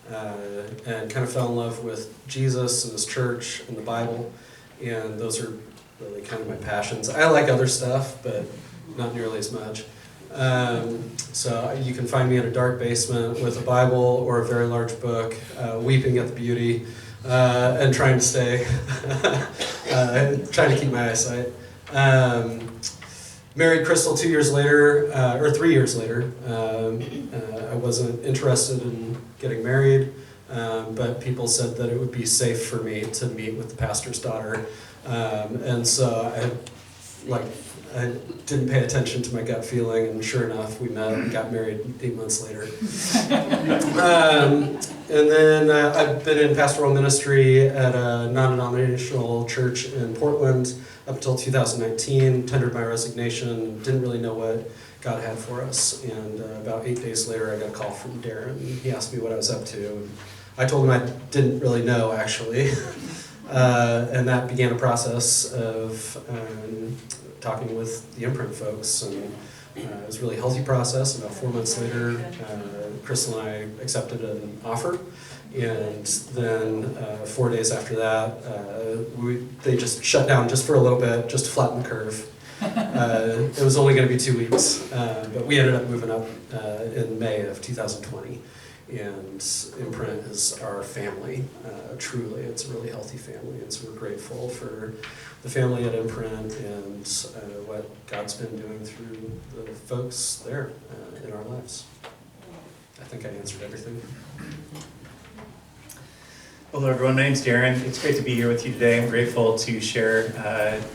and kind of fell in love with Jesus and his church and the Bible, and those are really kind of my passions. I like other stuff, but not nearly as much. So you can find me in a dark basement with a Bible or a very large book, weeping at the beauty, and trying to stay, trying to keep my eyesight. Married Crystal 2 years later, or 3 years later. I wasn't interested in getting married, but people said that it would be safe for me to meet with the pastor's daughter. And so I didn't pay attention to my gut feeling, and sure enough, we met and got married 8 months later. And then I've been in pastoral ministry at a non-denominational church in Portland up until 2019, tendered my resignation, didn't really know what God had for us. And about 8 days later, I got a call from Darren. He asked me what I was up to. And I told him I didn't really know, actually. And that began a process of talking with the Imprint folks. And it was a really healthy process. About 4 months later, Crystal and I accepted an offer. And then 4 days after that, they just shut down just for a little bit, just to flatten the curve. It was only going to be 2 weeks, but we ended up moving up in May of 2020. And Imprint is our family, truly. It's a really healthy family, and so we're grateful for the family at Imprint and what God's been doing through the folks there in our lives. I think I answered everything. Hello everyone, my name's Darren. It's great to be here with you today. I'm grateful to share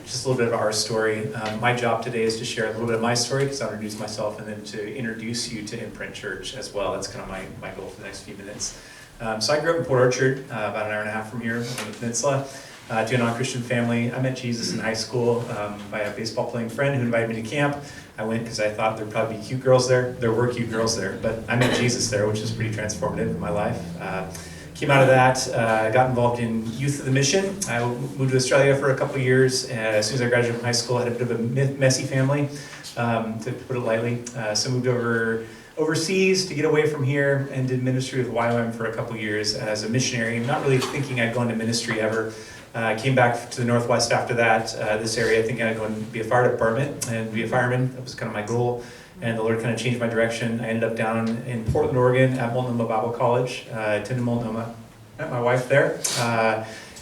just a little bit of our story. My job today is to share a little bit of my story because I'll introduce myself and then to introduce you to Imprint Church as well. That's kind of my goal for the next few minutes. So I grew up in Port Orchard, about an hour and a half from here on the peninsula, to a non-Christian family. I met Jesus in high school by a baseball playing friend who invited me to camp. I went because I thought there'd probably be cute girls there. There were cute girls there, but I met Jesus there, which is pretty transformative in my life. Came out of that, got involved in Youth of the Mission. I moved to Australia for a couple of years. As soon as I graduated from high school, I had a bit of a messy family, to put it lightly. So moved overseas to get away from here and did ministry with YWAM for a couple of years as a missionary. Not really thinking I'd go into ministry ever. Came back to the Northwest after that, this area, thinking I'd go and be a fire department and be a fireman. That was kind of my goal. And the Lord kind of changed my direction. I ended up down in Portland, Oregon at Multnomah Bible College. Attended Multnomah. Met my wife there.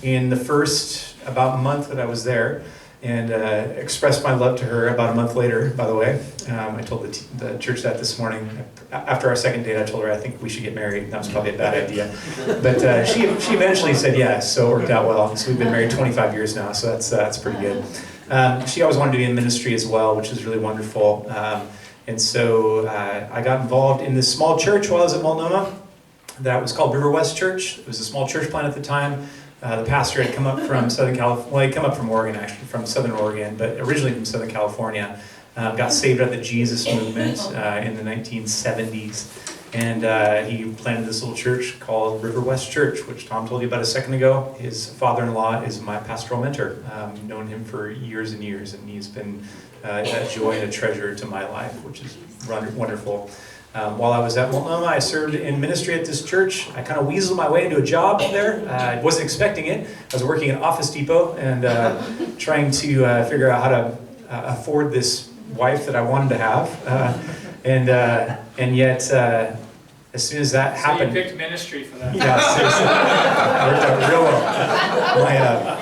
In the first about month that I was there, and expressed my love to her about a month later, by the way. I told the church that this morning. After our second date, I told her I think we should get married. That was probably a bad idea. But she eventually said yes, so it worked out well. So we've been married 25 years now, so that's pretty good. She always wanted to be in ministry as well, which is really wonderful. And so I got involved in this small church while I was at Multnomah that was called River West Church. It was a small church plant at the time. The pastor had come up from Southern California. Well, he'd come up from Oregon, actually, from Southern Oregon, but originally from Southern California. Got saved at the Jesus movement in the 1970s. And he planted this little church called River West Church, which Tom told you about a second ago. His father-in-law is my pastoral mentor. Known him for years and years, and he's been a joy and a treasure to my life, which is wonderful. While I was at Multnomah, I served in ministry at this church. I kind of weaseled my way into a job there. I wasn't expecting it. I was working at Office Depot and trying to figure out how to afford this wife that I wanted to have. And yet, as soon as that happened... So you picked ministry for that. Yeah, seriously. Worked out real well.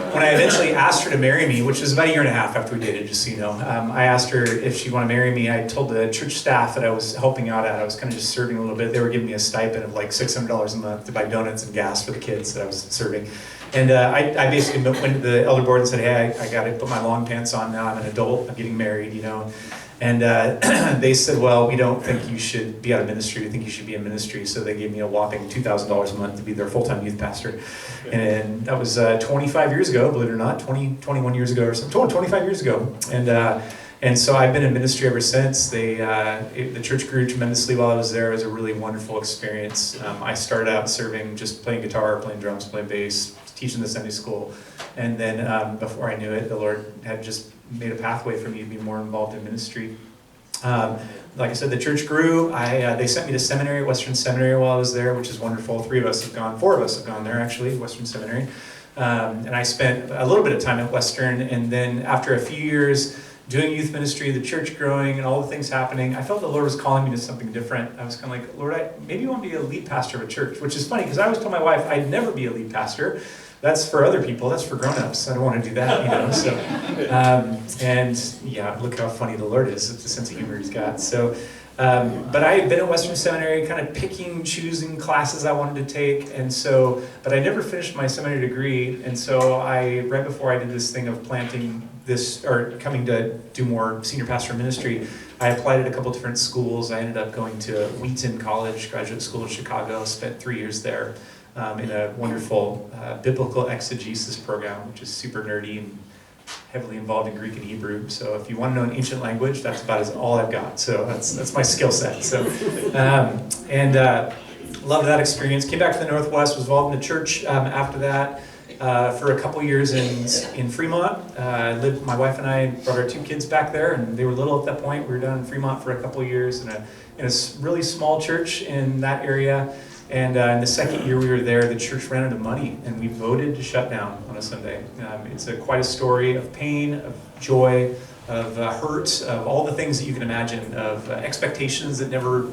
When I eventually asked her to marry me, which was about a year and a half after we dated, just so you know, I asked her if she wanted to marry me. I told the church staff that I was helping out at, I was kind of just serving a little bit. They were giving me a stipend of like $600 a month to buy donuts and gas for the kids that I was serving. And I basically went to the elder board and said, hey, I got to put my long pants on now. I'm an adult. I'm getting married, you know. And they said, well, we don't think you should be out of ministry. We think you should be in ministry. So they gave me a whopping $2,000 a month to be their full-time youth pastor. And that was 25 years ago, believe it or not, 21 years ago or something, 25 years ago. And so I've been in ministry ever since. The church grew tremendously while I was there. It was a really wonderful experience. I started out serving, just playing guitar, playing drums, playing bass, teaching the Sunday school. And then before I knew it, the Lord had just made a pathway for me to be more involved in ministry. like I said, the church grew. They sent me to seminary, Western Seminary, while I was there, which is wonderful. 4 of us have gone there actually, Western Seminary. And I spent a little bit of time at Western, and then after a few years doing youth ministry, the church growing, and all the things happening, I felt the Lord was calling me to something different. I was kind of like, Lord, maybe you want me to be a lead pastor of a church, which is funny because I always told my wife I'd never be a lead pastor. That's for other people. That's for grown-ups. I don't want to do that, you know. So, and yeah, look how funny the Lord is. It's the sense of humor he's got. So, but I had been at Western Seminary, kind of picking, choosing classes I wanted to take, and so, but I never finished my seminary degree, and so right before I did this thing of planting this, or coming to do more senior pastor ministry, I applied at a couple different schools. I ended up going to Wheaton College, graduate school in Chicago, spent 3 years there. In a wonderful biblical exegesis program, which is super nerdy and heavily involved in Greek and Hebrew. So if you want to know an ancient language, that's about all I've got. So that's my skill set. So loved that experience. Came back to the Northwest, was involved in the church after that for a couple years in Fremont. My wife and I brought our 2 kids back there, and they were little at that point. We were down in Fremont for a couple years in a really small church in that area. And in the second year we were there, the church ran out of money, and we voted to shut down on a Sunday. It's quite a story of pain, of joy, of hurt, of all the things that you can imagine, of expectations that never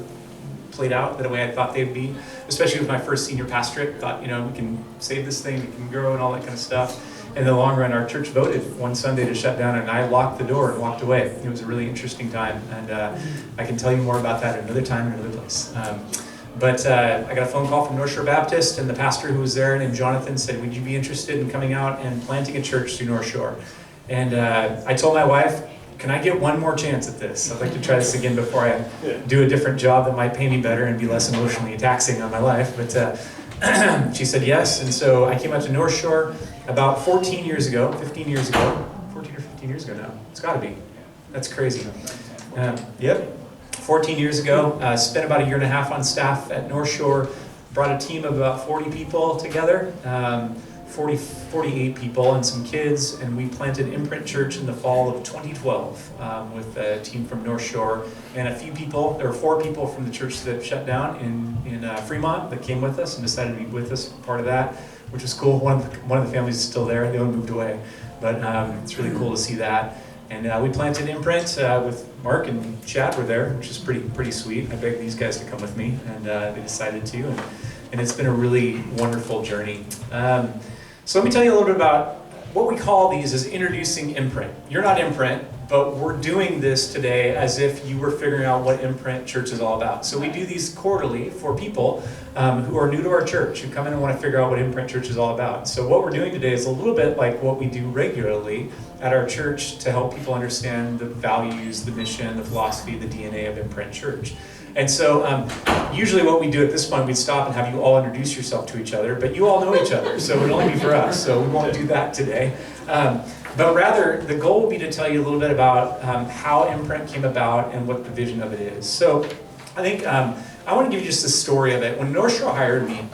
played out the way I thought they'd be, especially with my first senior pastorate. Thought, we can save this thing, we can grow and all that kind of stuff. And in the long run, our church voted one Sunday to shut down, and I locked the door and walked away. It was a really interesting time, and I can tell you more about that another time, in another place. But I got a phone call from North Shore Baptist, and the pastor who was there, named Jonathan, said, would you be interested in coming out and planting a church through North Shore? And I told my wife, can I get one more chance at this? I'd like to try this again before I do a different job that might pay me better and be less emotionally taxing on my life. But she said yes, and so I came out to North Shore about 15 years ago now. It's got to be. That's crazy. Yep. 14 years ago, spent about 1.5 years on staff at North Shore, brought a team of about 40 people together, 48 people and some kids, and we planted Imprint Church in the fall of 2012 with a team from North Shore and a few people. There were 4 people from the church that shut down in Fremont that came with us and decided to be with us, part of that, which was cool. One of the families is still there. They all moved away, but it's really cool to see that. And we planted Imprint with Mark and Chad were there, which is pretty sweet. I begged these guys to come with me, and they decided to, and it's been a really wonderful journey. So let me tell you a little bit about what we call these is introducing Imprint. You're not Imprint, but we're doing this today as if you were figuring out what Imprint Church is all about. So we do these quarterly for people who are new to our church, who come in and want to figure out what Imprint Church is all about. So what we're doing today is a little bit like what we do regularly at our church to help people understand the values, the mission, the philosophy, the DNA of Imprint Church. And so usually what we do at this point, we'd stop and have you all introduce yourself to each other, but you all know each other, so it would only be for us, so we won't do that today. But rather, the goal will be to tell you a little bit about how Imprint came about and what the vision of it is. So I think I want to give you just the story of it. When North Shore hired me,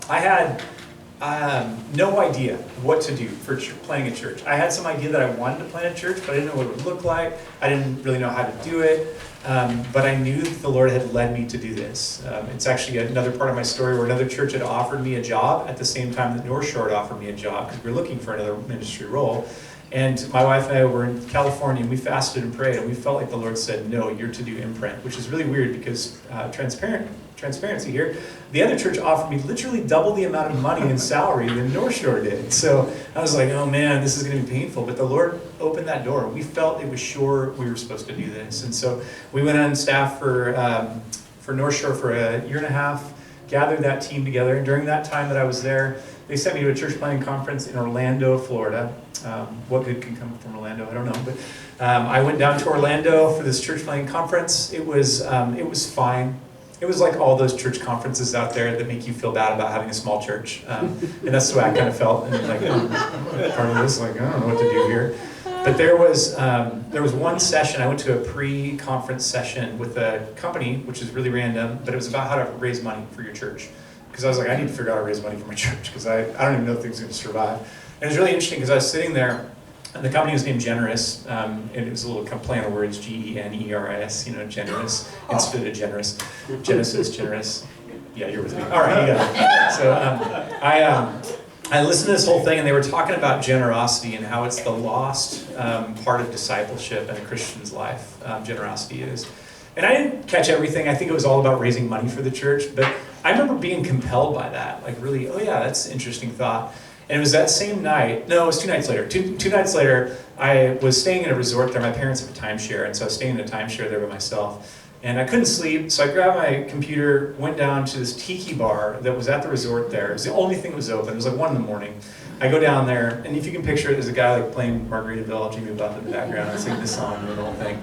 I had no idea what to do for planting a church. I had some idea that I wanted to plant a church, but I didn't know what it would look like. I didn't really know how to do it. But I knew that the Lord had led me to do this. It's actually another part of my story where another church had offered me a job at the same time that North Shore had offered me a job because we were looking for another ministry role. And my wife and I were in California, and we fasted and prayed, and we felt like the Lord said, no, you're to do Imprint, which is really weird because transparency here, the other church offered me literally double the amount of money in salary than North Shore did. So I was like, oh man, this is going to be painful. But the Lord opened that door. We felt it was sure we were supposed to do this. And so we went on staff for North Shore for 1.5 years, gathered that team together. And during that time that I was there, they sent me to a church planting conference in Orlando, Florida. What good can come from Orlando? I don't know. But I went down to Orlando for this church planting conference. It was fine. It was like all those church conferences out there that make you feel bad about having a small church. And that's the way I kind of felt. And like, part of this, like, I don't know what to do here. But there was one session, I went to a pre-conference session with a company, which is really random, but it was about how to raise money for your church. Because I was like, I need to figure out how to raise money for my church, because I don't even know if things are going to survive. And it was really interesting, because I was sitting there, And the company was named Generous, and it was a little play on words, Generis, generous, instead of generous. Genesis, generous. Yeah, you're with me. All right, you got it. So I listened to this whole thing, and they were talking about generosity and how it's the lost part of discipleship in a Christian's life, generosity is. And I didn't catch everything. I think it was all about raising money for the church, but I remember being compelled by that. Like really, oh yeah, that's an interesting thought. And it was that same night, no, it was 2 nights later. Two nights later, I was staying in a resort there. My parents have a timeshare, and so I was staying in a timeshare there by myself. And I couldn't sleep, so I grabbed my computer, went down to this tiki bar that was at the resort there. It was the only thing that was open. It was like 1 in the morning. I go down there, and if you can picture it, there's a guy like playing Margaritaville, Jimmy Buffett in the background, and singing this song and the whole thing.